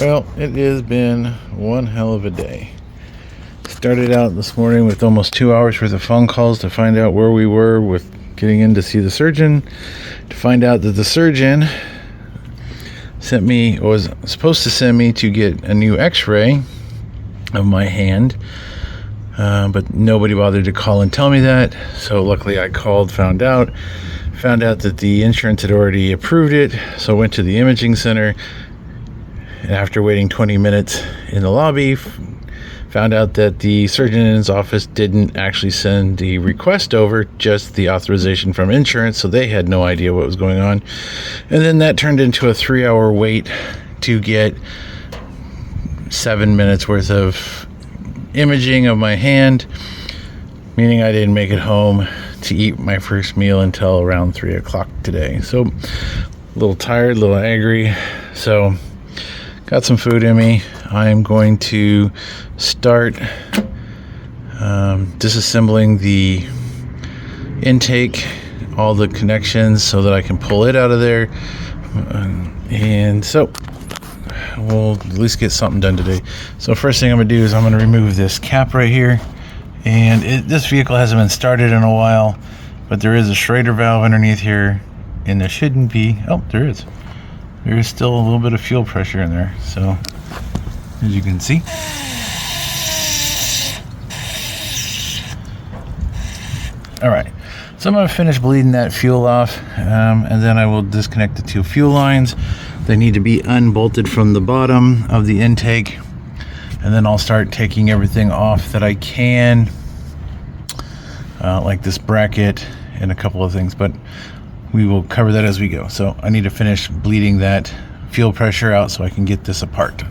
Well, it has been one hell of a day. Started out this morning with almost 2 hours worth of phone calls to find out where we were with getting in to see the surgeon, to find out that the surgeon was supposed to send me to get a new x-ray of my hand, but nobody bothered to call and tell me that. So luckily I called, found out that the insurance had already approved it. So I went to the imaging center, and after waiting 20 minutes in the lobby, found out that the surgeon in his office didn't actually send the request over, just the authorization from insurance, so they had no idea what was going on. And then that turned into a 3-hour wait to get 7 minutes worth of imaging of my hand, meaning I didn't make it home to eat my first meal until around 3 o'clock today. So a little tired, a little angry. So got some food in me. I am going to start disassembling the intake, all the connections, so that I can pull it out of there. And so we'll at least get something done today. So first thing I'm going to do is I'm going to remove this cap right here. And this vehicle hasn't been started in a while, but there is a Schrader valve underneath here, and there shouldn't be. Oh, there is. There is still a little bit of fuel pressure in there. So as you can see, all right, so I'm going to finish bleeding that fuel off, and then I will disconnect the two fuel lines. They need to be unbolted from the bottom of the intake, and then I'll start taking everything off that I can, like this bracket and a couple of things, but we will cover that as we go. So I need to finish bleeding that fuel pressure out so I can get this apart.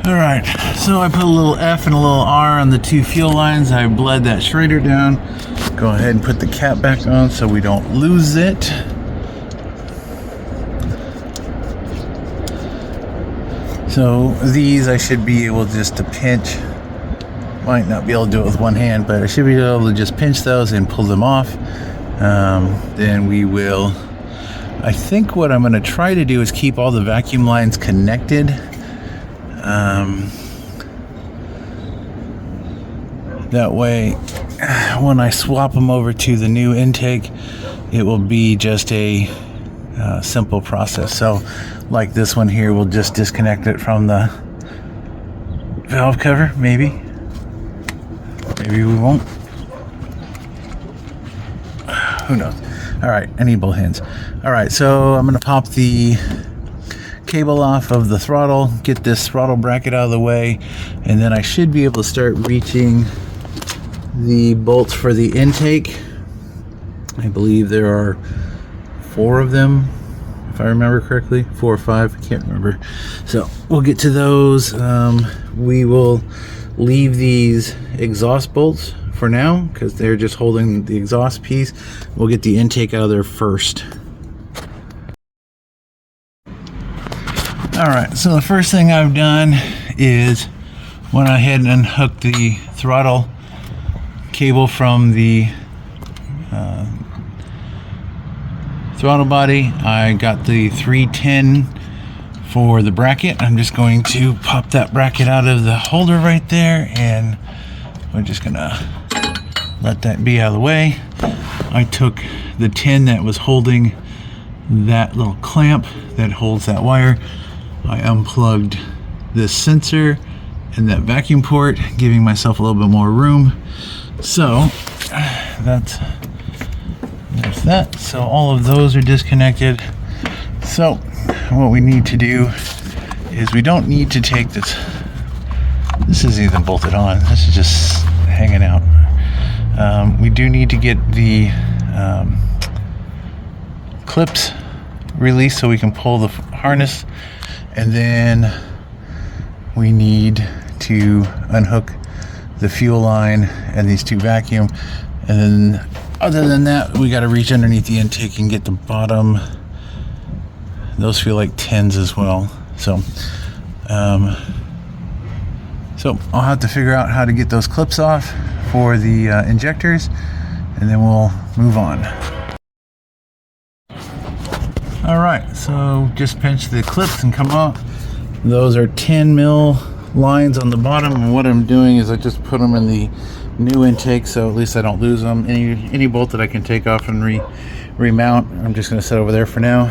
All right, so I put a little F and a little R on the two fuel lines. I bled that Schrader down. Go ahead and put the cap back on so we don't lose it. So these I should be able just to pinch. Might not be able to do it with one hand, but I should be able to just pinch those and pull them off. Then we will, I think what I'm going to try to do is keep all the vacuum lines connected. That way, when I swap them over to the new intake, it will be just a simple process. So like this one here, we'll just disconnect it from the valve cover. Maybe we won't. Who knows? All right, I need both hands. All right, so I'm going to pop the cable off of the throttle, get this throttle bracket out of the way, and then I should be able to start reaching the bolts for the intake. I believe there are 4 of them, if I remember correctly, 4 or 5, I can't remember. So we'll get to those. We will leave these exhaust bolts for now because they're just holding the exhaust piece. We'll get the intake out of there first. All right, so the first thing I've done is went ahead and unhooked the throttle cable from the throttle body. I got the 310 for the bracket. I'm just going to pop that bracket out of the holder right there, and we're just gonna let that be out of the way. I took the 10 that was holding that little clamp that holds that wire. I unplugged this sensor and that vacuum port, giving myself a little bit more room. So there's that. So all of those are disconnected. So what we need to do is we don't need to take this. This isn't even bolted on. This is just hanging out. We do need to get the clips released so we can pull the harness, and then we need to unhook the fuel line and these 2 vacuum, and then other than that we got to reach underneath the intake and get the bottom. Those feel like 10s as well. So I'll have to figure out how to get those clips off for the injectors, and then we'll move on. All right. right, so just pinch the clips and come out. Those are 10 mil lines on the bottom, and what I'm doing is I just put them in the new intake, so at least I don't lose them. Any bolt that I can take off and remount, I'm just going to set over there for now.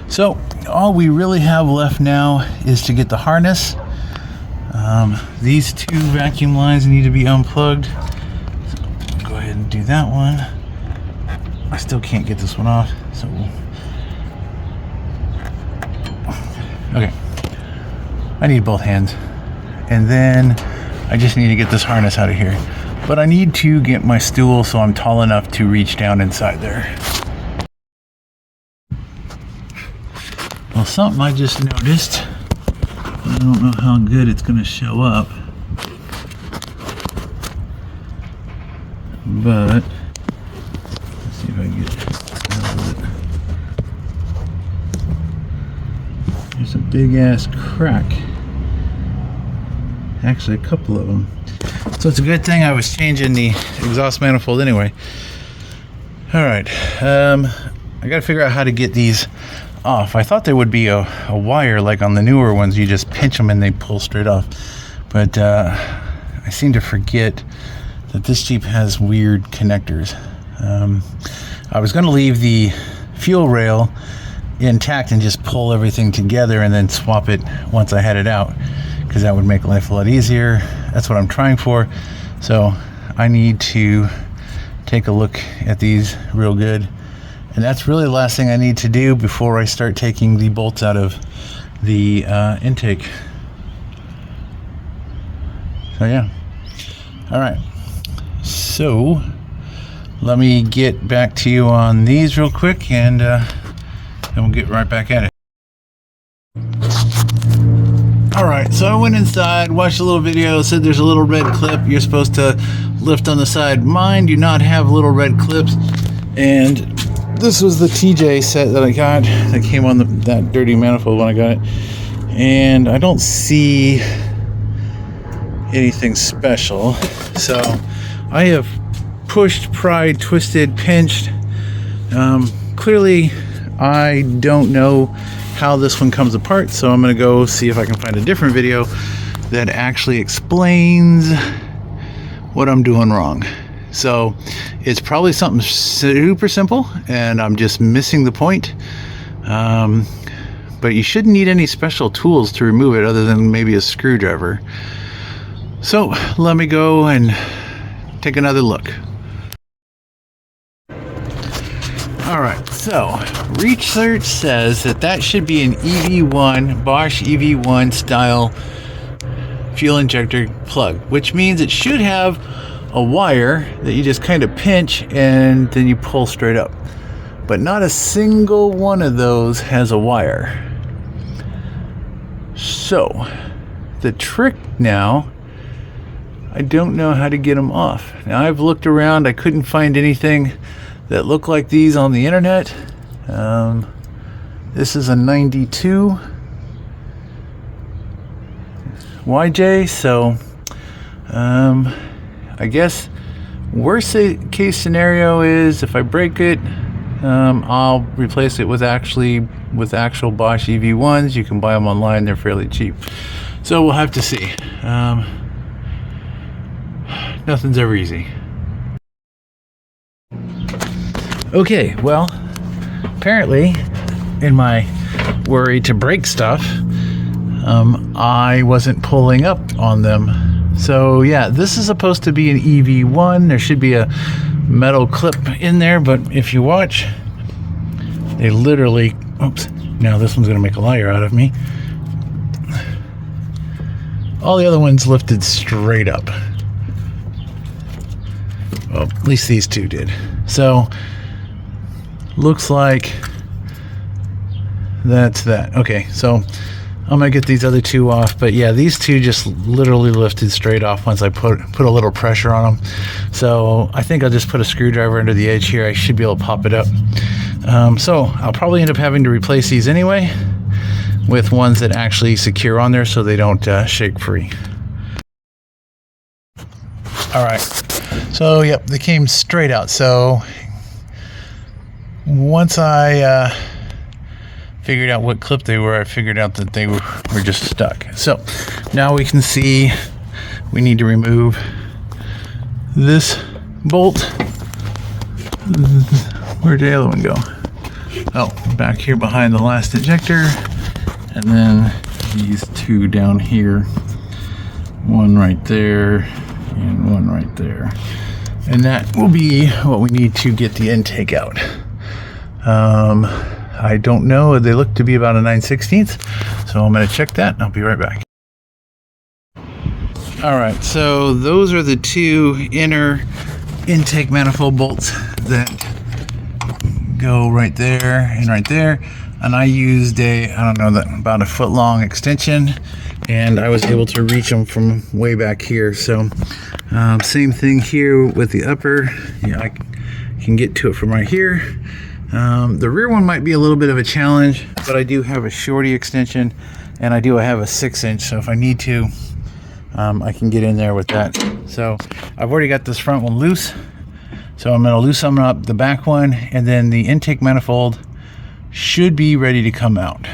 So all we really have left now is to get the harness. These two vacuum lines need to be unplugged, so go ahead and do that one. I still can't get this one off, so okay, I need both hands, and then I just need to get this harness out of here. But I need to get my stool so I'm tall enough to reach down inside there. Well, something I just noticed, I don't know how good it's going to show up, but let's see if I can get out of it. There's a big ass crack. Actually, a couple of them. So it's a good thing I was changing the exhaust manifold anyway. All right, I got to figure out how to get these off. I thought there would be a wire like on the newer ones. You just pinch them and they pull straight off. But I seem to forget that this Jeep has weird connectors. I was going to leave the fuel rail intact and just pull everything together and then swap it once I had it out, because that would make life a lot easier. That's what I'm trying for. So I need to take a look at these real good. And that's really the last thing I need to do before I start taking the bolts out of the intake. So yeah. All right. So let me get back to you on these real quick, and then we'll get right back at it. Alright, so I went inside, watched a little video, said there's a little red clip you're supposed to lift on the side. Mine do not have little red clips, and this was the TJ set that I got that came on that dirty manifold when I got it, and I don't see anything special. So I have pushed, pried, twisted, pinched. Clearly I don't know how this one comes apart, so I'm going to go see if I can find a different video that actually explains what I'm doing wrong. So it's probably something super simple and I'm just missing the point, but you shouldn't need any special tools to remove it other than maybe a screwdriver. So let me go and take another look. Alright, so research says that should be an EV1, Bosch EV1 style fuel injector plug, which means it should have a wire that you just kind of pinch and then you pull straight up. But not a single one of those has a wire. So the trick now, I don't know how to get them off. Now I've looked around, I couldn't find anything that look like these on the internet. This is a 92 YJ, so I guess worst case scenario is if I break it, I'll replace it with actual Bosch EV1s. You can buy them online, they're fairly cheap. So we'll have to see. Nothing's ever easy. Okay, well, apparently in my worry to break stuff, I wasn't pulling up on them. So yeah, this is supposed to be an EV1. There should be a metal clip in there, but if you watch, they literally, oops, now this one's gonna make a liar out of me. All the other ones lifted straight up. Well, at least these two did. So looks like that's that. Okay, so I'm gonna get these other two off, but yeah, these two just literally lifted straight off once I put a little pressure on them. So I think I'll just put a screwdriver under the edge here. I should be able to pop it up. So I'll probably end up having to replace these anyway with ones that actually secure on there so they don't shake free. All right, so yep, they came straight out. So once I figured out what clip they were, I figured out that they were just stuck. So now we can see we need to remove this bolt. Where'd the other one go? Oh, back here behind the last ejector. And then these two down here. One right there and one right there. And that will be what we need to get the intake out. I don't know. They look to be about a 9/16, so I'm going to check that and I'll be right back. All right, so those are the two inner intake manifold bolts that go right there and right there. And I used about a 1-foot-long extension, and I was able to reach them from way back here. So same thing here with the upper. Yeah, I can get to it from right here. The rear one might be a little bit of a challenge, but I do have a shorty extension, and I have a 6-inch, so if I need to, I can get in there with that. So I've already got this front one loose, so I'm going to loosen up the back one, and then the intake manifold should be ready to come out.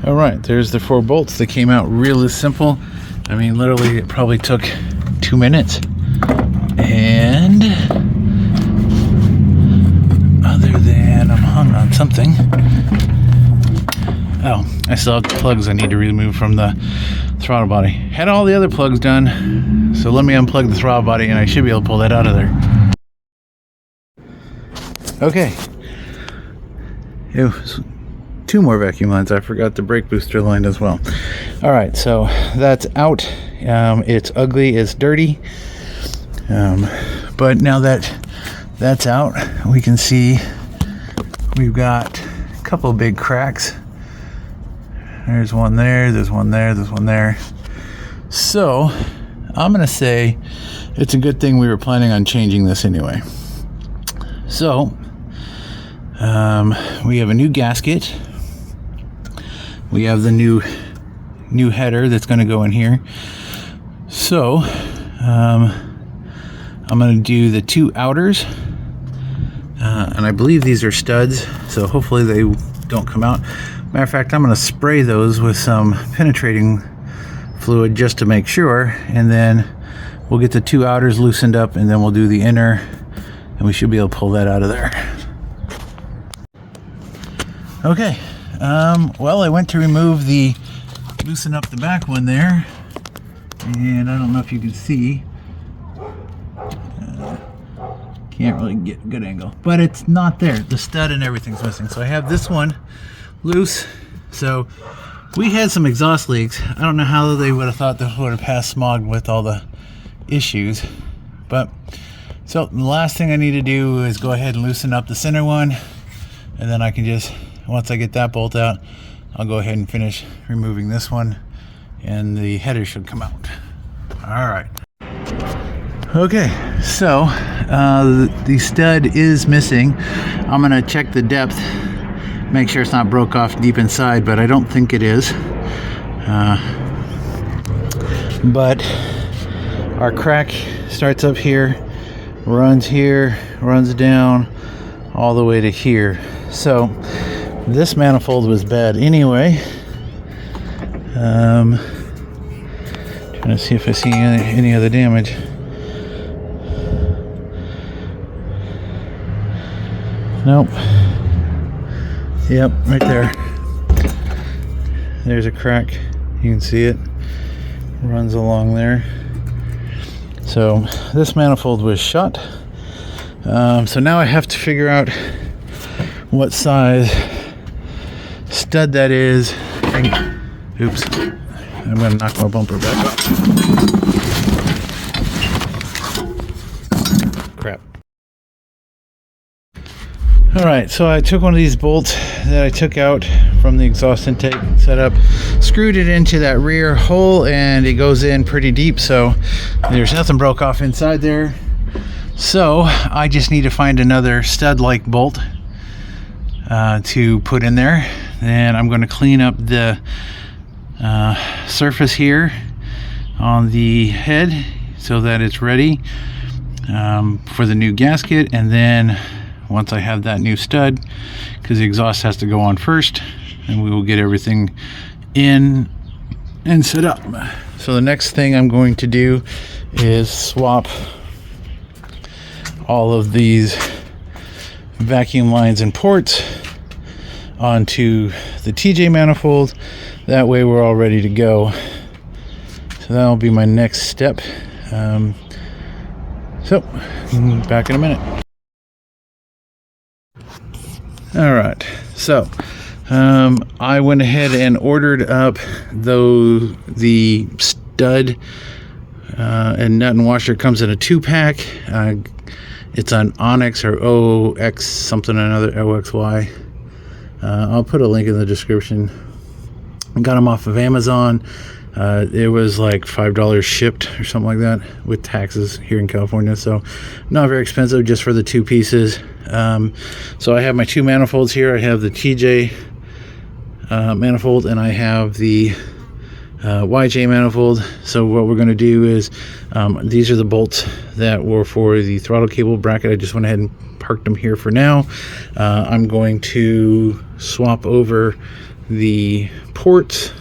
All right, there's the 4 bolts. They came out really simple. I mean, literally, it probably took 2 minutes. And other than I'm hung on something. Oh, I still have the plugs I need to remove from the throttle body. Had all the other plugs done, so let me unplug the throttle body and I should be able to pull that out of there. Okay. Ew, 2 more vacuum lines. I forgot the brake booster line as well. All right, so that's out. It's ugly, it's dirty. But now that that's out, we can see we've got a couple of big cracks. There's one there, there's one there, there's one there. So I'm gonna say it's a good thing we were planning on changing this anyway. So we have a new gasket. We have the new header that's going to go in here. So I'm going to do the 2 outers, and I believe these are studs, so hopefully they don't come out. Matter of fact, I'm going to spray those with some penetrating fluid just to make sure, and then we'll get the 2 outers loosened up, and then we'll do the inner, and we should be able to pull that out of there. Okay, well, I went to loosen up the back one there, and I don't know if you can see, can't really get a good angle, but it's not there. The stud and everything's missing. So I have this one loose. So we had some exhaust leaks. I don't know how they would have thought this would have passed smog with all the issues, but so the last thing I need to do is go ahead and loosen up the center one, and then I can just, once I get that bolt out, I'll go ahead and finish removing this one, and the header should come out. All right. Okay, so the stud is missing. I'm gonna check the depth, make sure it's not broke off deep inside, but I don't think it is. But our crack starts up here, runs down all the way to here. So this manifold was bad anyway. Trying to see if I see any other damage. Nope. Yep, right there. There's a crack. You can see it. Runs along there. So this manifold was shot. So now I have to figure out what size stud that is. Oops. I'm going to knock my bumper back up. Crap. Alright, so I took one of these bolts that I took out from the exhaust intake setup, screwed it into that rear hole, and it goes in pretty deep, so there's nothing broke off inside there. So I just need to find another stud-like bolt to put in there. And I'm going to clean up the surface here on the head so that it's ready for the new gasket, and then once I have that new stud, because the exhaust has to go on first, and we will get everything in and set up. So the next thing I'm going to do is swap all of these vacuum lines and ports onto the TJ manifold. That way we're all ready to go. So that'll be my next step. So back in a minute. All right, so I went ahead and ordered up the stud and nut and washer. Comes in a 2-pack. It's an Onyx or OX something or another, OXY. I'll put a link in the description. I got them off of Amazon. It was like $5 shipped or something like that with taxes here in California, so not very expensive just for the 2 pieces. So I have my 2 manifolds here. I have the TJ manifold, and I have the YJ manifold. So what we're going to do is these are the bolts that were for the throttle cable bracket. I just went ahead and parked them here for now. I'm going to swap over the ports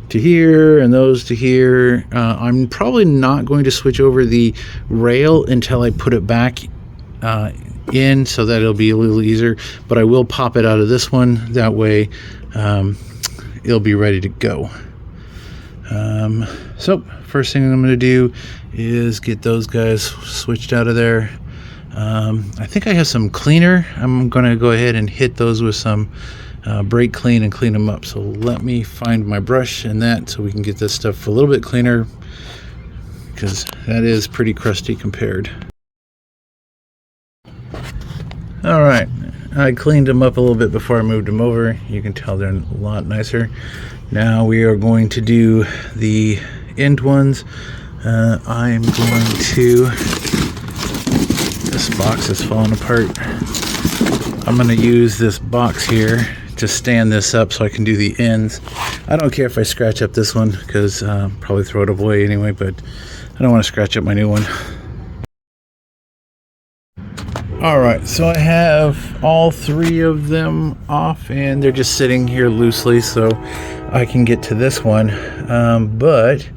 to here and those to here. I'm probably not going to switch over the rail until I put it back in, so that it'll be a little easier, but I will pop it out of this one. That way it'll be ready to go. So first thing I'm going to do is get those guys switched out of there. I think I have some cleaner. I'm going to go ahead and hit those with some brake clean and clean them up. So let me find my brush and that, so we can get this stuff a little bit cleaner, because that is pretty crusty compared. All right, I cleaned them up a little bit before I moved them over. You can tell they're a lot nicer. Now we are going to do the end ones. I'm going to, this box is falling apart. I'm going to use this box here to stand this up so I can do the ends. I don't care if I scratch up this one, because probably throw it away anyway, but I don't want to scratch up my new one. Alright, so I have all 3 of them off, and they're just sitting here loosely so I can get to this one, but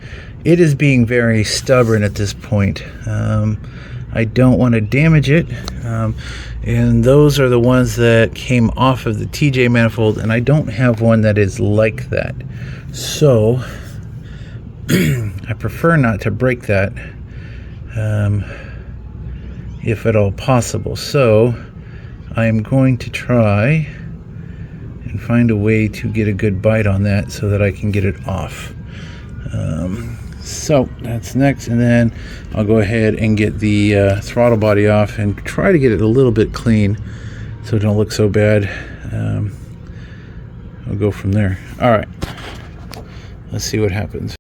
it is being very stubborn at this point. I don't want to damage it, and those are the ones that came off of the TJ manifold, and I don't have one that is like that, so I prefer not to break that if at all possible. So I am going to try and find a way to get a good bite on that so that I can get it off. So that's next, and then I'll go ahead and get the throttle body off and try to get it a little bit clean so it don't look so bad. I'll go from there. All right, let's see what happens.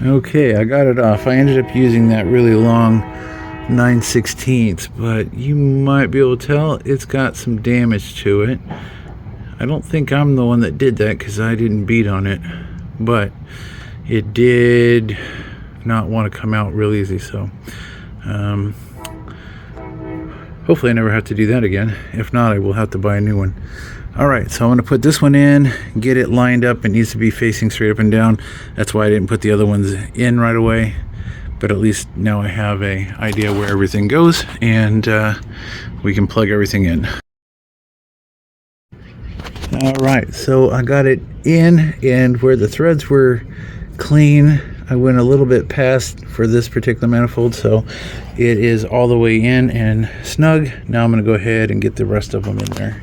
Okay, I got it off. I ended up using that really long 9/16, but you might be able to tell it's got some damage to it. I don't think I'm the one that did that, because I didn't beat on it, but it did not want to come out real easy. So hopefully I never have to do that again. If not, I will have to buy a new one. Alright, so I'm going to put this one in, get it lined up. It needs to be facing straight up and down. That's why I didn't put the other ones in right away, but at least now I have an idea where everything goes, and we can plug everything in. Alright, so I got it in, and where the threads were clean, I went a little bit past for this particular manifold, so it is all the way in and snug. Now I'm going to go ahead and get the rest of them in there.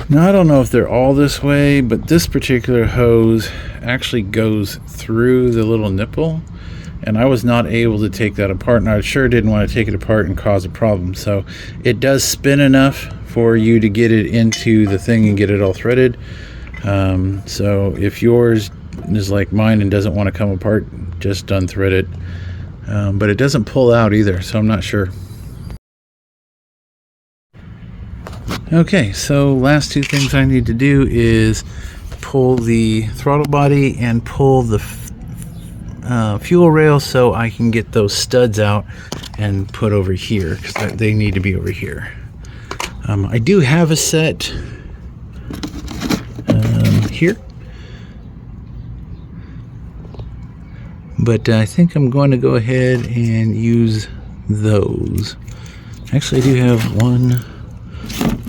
Now I don't know if they're all this way, but this particular hose actually goes through the little nipple, and I was not able to take that apart, and I sure didn't want to take it apart and cause a problem. So it does spin enough for you to get it into the thing and get it all threaded. So if yours is like mine and doesn't want to come apart, just unthread it. But it doesn't pull out either, so I'm not sure. Okay, so last 2 things I need to do is pull the throttle body and pull the fuel rail so I can get those studs out and put over here, because they need to be over here. I do have a set here, but I think I'm going to go ahead and use those. Actually, I do have one.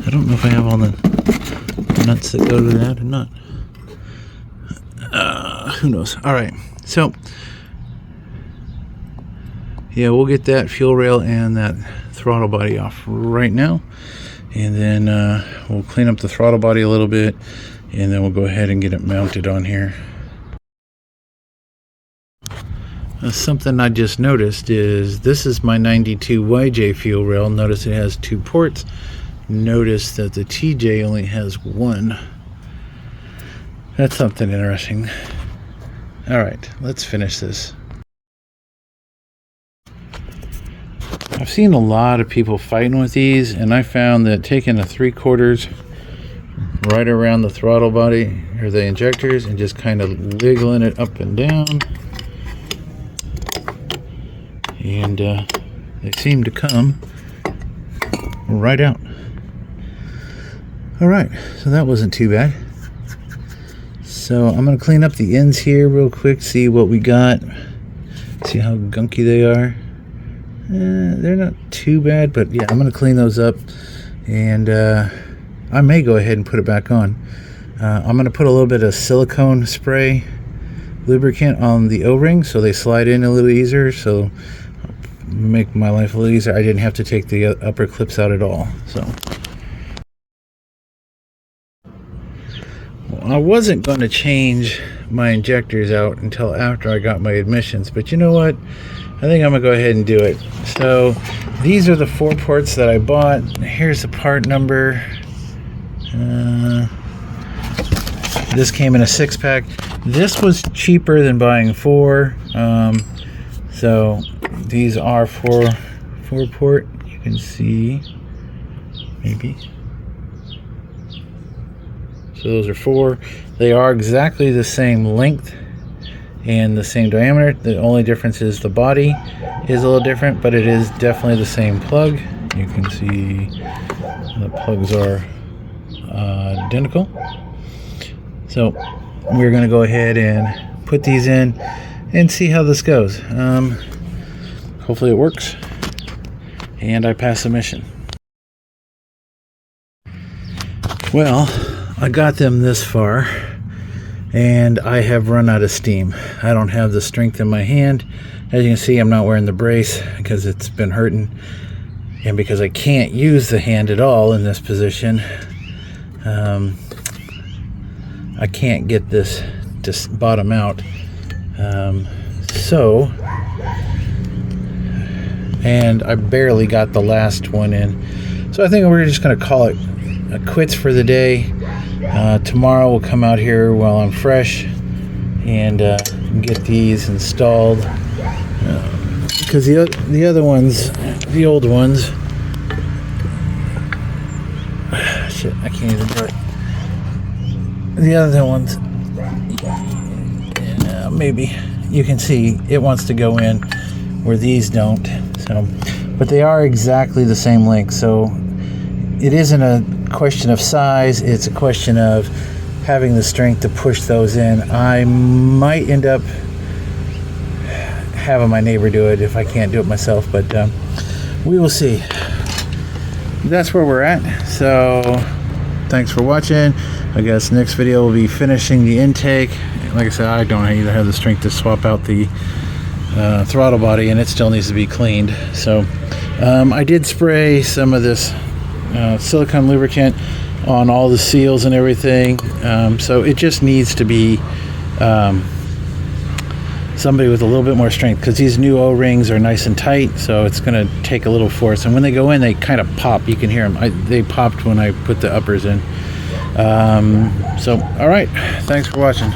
I don't know if I have all the nuts that go to that or not. Who knows? All right, so yeah, we'll get that fuel rail and that throttle body off right now, and then we'll clean up the throttle body a little bit, and then we'll go ahead and get it mounted on here. Something I just noticed is this is my 92 YJ fuel rail. Notice it has 2 ports. Notice that the TJ only has 1. That's something interesting. All right, let's finish this. I've seen a lot of people fighting with these, and I found that taking a 3/4 right around the throttle body or the injectors and just kind of wiggling it up and down, and they seem to come right out. All right, so that wasn't too bad. So I'm going to clean up the ends here real quick, see what we got, see how gunky they are. They're not too bad, but yeah, I'm going to clean those up, and I may go ahead and put it back on. I'm going to put a little bit of silicone spray lubricant on the O-ring so they slide in a little easier, so make my life a little easier. I didn't have to take the upper clips out at all. So I wasn't going to change my injectors out until after I got my admissions, but you know what? I think I'm going to go ahead and do it. So these are the 4 ports that I bought. Here's the part number. This came in a 6-pack. This was cheaper than buying 4. So these are 4 port. You can see, maybe. So those are 4. They are exactly the same length and the same diameter. The only difference is the body is a little different, but it is definitely the same plug. You can see the plugs are identical. So we're going to go ahead and put these in and see how this goes. Hopefully it works and I pass the mission. Well, I got them this far, and I have run out of steam. I don't have the strength in my hand. As you can see, I'm not wearing the brace because it's been hurting, and because I can't use the hand at all in this position, I can't get this to bottom out. And I barely got the last one in. So I think we're just going to call it quits for the day. Tomorrow we'll come out here while I'm fresh and get these installed, because the other ones, the old ones, shit, I can't even do it. The other ones, maybe you can see it wants to go in where these don't. So, but they are exactly the same length. So it isn't a question of size, it's a question of having the strength to push those in. I might end up having my neighbor do it if I can't do it myself, but we will see. That's where we're at. So thanks for watching. I guess next video will be finishing the intake. Like I said, I don't either have the strength to swap out the throttle body, and it still needs to be cleaned. So I did spray some of this silicone lubricant on all the seals and everything, so it just needs to be somebody with a little bit more strength, because these new O-rings are nice and tight, so it's going to take a little force, and when they go in they kind of pop. You can hear them. They popped when I put the uppers in. So all right, thanks for watching.